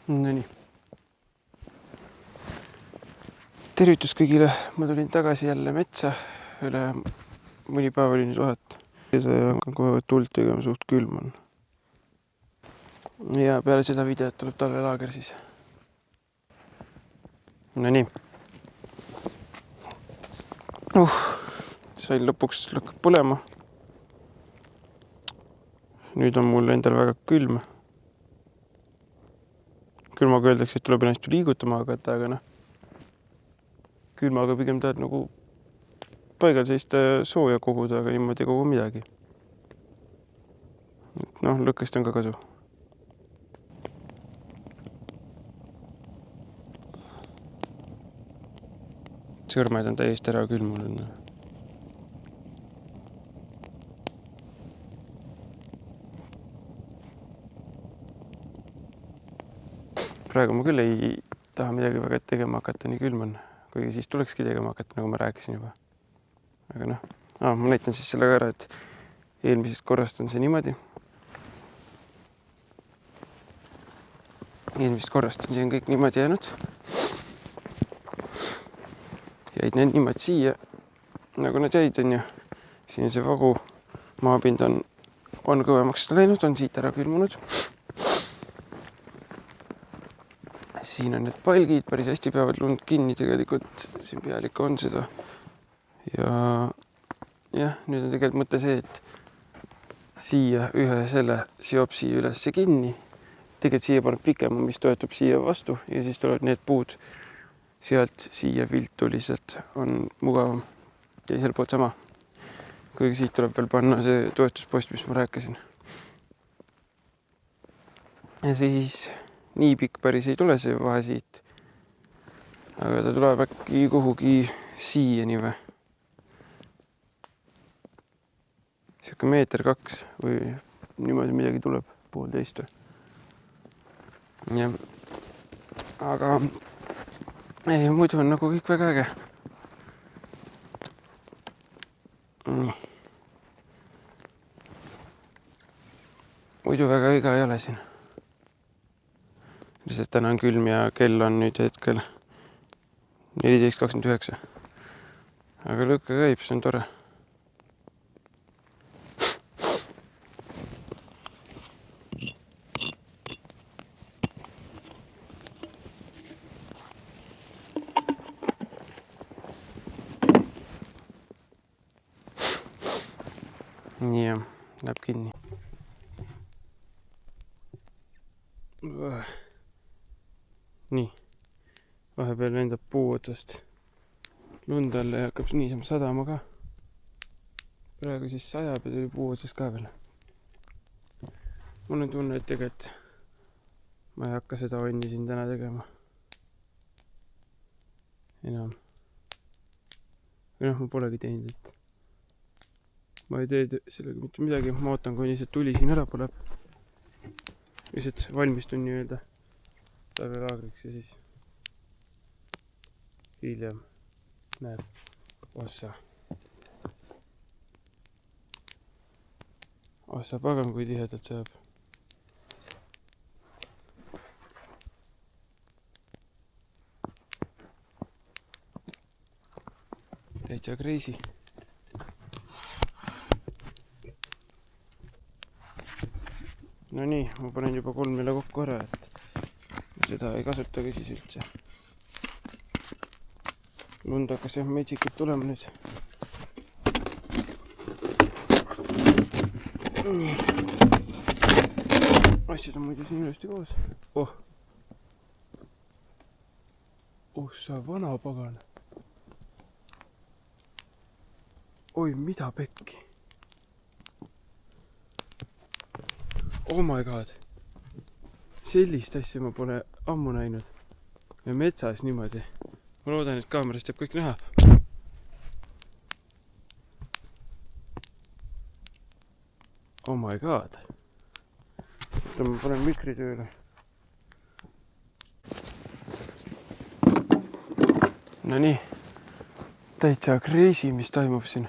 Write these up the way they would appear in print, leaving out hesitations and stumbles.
Nonii. Tervitus kõigile, ma tulin tagasi jälle metsa, üle mõni päev oli nüüd vahet. Hakkan kohe tuld tegema, suht külm on. Ja peale seda videot tuleb talvelaager siis. Nonii. Sain lõpuks lõkkab põlema. Nüüd on mul endal väga külm. Külmaga öeldakse, et tuleb ennast liigutama hakata, aga külmaga pigem tahad nagu paigal seista sooja koguda, aga niimoodi ei kogu midagi. Lõkkest on ka kasu. Sõrmed on täiesti ära külmunud. Praegu ma küll ei taha midagi väga tegema hakata, nii külm on. Kuigi siis tulekski tegema hakata, nagu ma rääkisin juba. Aga ma näitan siis sellega ära, et eelmisest korrast on see niimoodi. Eelmisest korrast on siin kõik niimoodi jäänud. Jäid need niimoodi siia, nagu nad jäid on ju. Siin see vagu maapind on kõvemaks läinud, on siit ära külmunud. Siin on need palgid, päris hästi peavad lund kinni tegelikult, siin peal ikka on seda. Ja nüüd on tegelikult mõte see, et siia ühe selle seob siia üles kinni. Tegelikult siia paneb pikema, mis toetub siia vastu ja siis tulevad need puud sealt siia viltu lihtsalt on mugavam. Teisel poolt sama. Kuigi siit tuleb veel panna see toestuspost, mis ma rääkisin. Ja siis nii pikk päris ei tule see vahe siit. Aga ta tuleb äkki kuhugi siiani või. Siuke 1,2 meeter või niimoodi midagi tuleb, 1,5 või. Ja. Aga ei, muidu on nagu kõik väga äge. Nii. Muidu väga õiga ei ole siin. Lihtsalt täna on külm ja kell on nüüd hetkel 14.29. Aga lõkke käib, see on tore. Nii ja, läheb kinni. Nii, vahepeal lendab puu otsast lund alla ja hakkab niisama sadama ka. Praegu siis sajab ja tuli puu otsast ka veel. Mul on tunne, et tegelikult ma ei hakka seda onni siin täna tegema. Enam. Või ma polegi teinud, et ma ei tee sellega mitte midagi. Ma ootan, kui see tuli siin ära põleb. Lihtsalt valmistun nii-öelda talvelaagriks ja siis hiljem näeb ossa pagan, kui tihedalt saab. Täitsa crazy. No nii, ma panen juba 3 jälle kokku ära, et seda ei kasutagi siis üldse. Lund hakkas jah metsikut tulema nüüd. Asjad on muidu siin ilusti koos. Sa vana pagan. Oi, mida pekki. Oh my god. Sellist asja ma pole ammu näinud. Ja metsas niimoodi. Ma loodan, et kaamerast saab kõik näha. Oh my god. Ma panen mikri tööle. No nii. Täitsa crazy, mis toimub siin.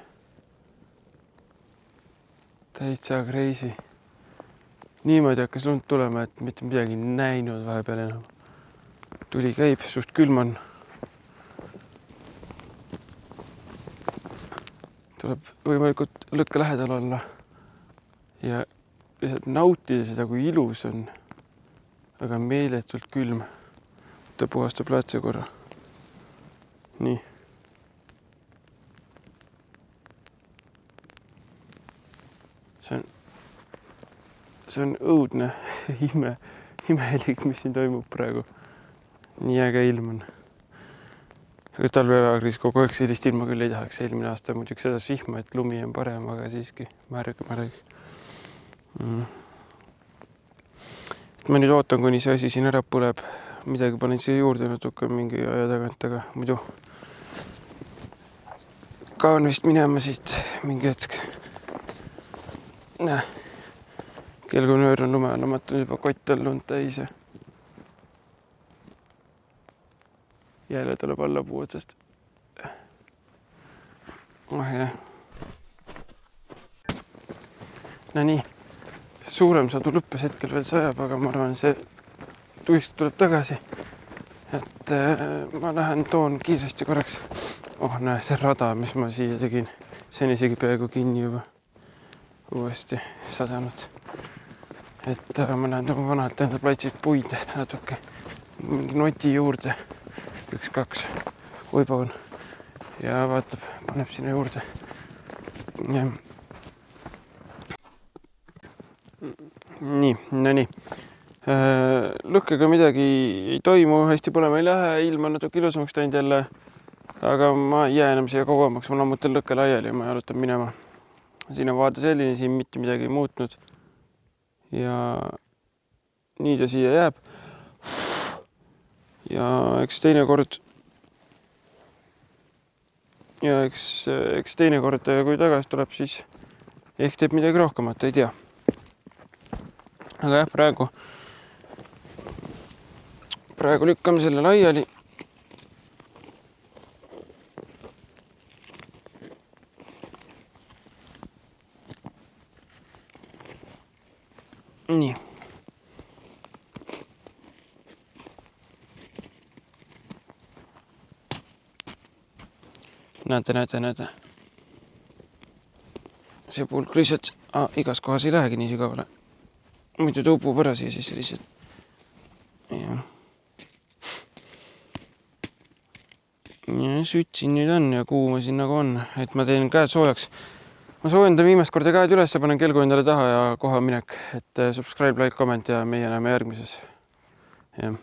Täitsa crazy. niimoodi hakkas lund tulema, et mitte midagi näinud vahepeal enam. Tuli käib, suht külm on. Tuleb võimalikult lõkke lähedal olla ja lihtsalt nautida seda, kui ilus on, aga meeletult külm. Ta puhastab laatse korra. Nii. See on õudne imelik, mis siin toimub praegu. Nii äge ilm on. Talvelaagris kogu aeg sellist ilma küll ei tahaks. Eelmine aasta muidugi seda vihma, et lumi on parem, aga siiski märg. Ma nüüd ootan, kuni see asi siin ära põleb. Midagi panen siia juurde natuke mingi aja tagant, aga muidu kaan vist minema siit mingi hetk. Kelgunöör on lume alla, ma olen juba kott all lund täis. Jälle tuleb alla puu otsast. Jah. No nii, suurem sadu lõppes hetkel veel sajab, aga ma arvan, see tuist tuleb tagasi. Et ma lähen toon kiiresti korraks. Näe, see rada, mis ma siia tegin, see on isegi peaaegu kinni juba. Uuesti sadanud. Et ma lähen toon vanalt enda platsist puid natuke. Mingi noti juurde. 1-2 uibaun ja vaatab, paneb sinna juurde. Nii, no nii. Lõkkega midagi ei toimu, hästi põlema ei lähe, ilm on natuke ilusamaks teinud jälle, aga ma ei jää enam siia kauemaks, ma lammutan lõkke laiali ja ma jalutan minema. Siin on vaade selline, siin mitte midagi ei muutnud ja nii ta siia jääb. Ja eks teinekord, kui tagasi tuleb, siis ehk teeb midagi rohkemat, ei tea. Aga jah, praegu lükkame selle laiali. Nii. Näete. See pulk lihtsalt igas kohas ei lähegi nii sügavale. Muidu ta upub ära siia siis lihtsalt. Ja sütsin nüüd on ja kuuma siin nagu on, et ma teen käed soojaks. Ma soojendan viimast korda käed üles, panen kelgu endale taha ja koha minek, et subscribe, like, comment ja meie näeme järgmises. Jah.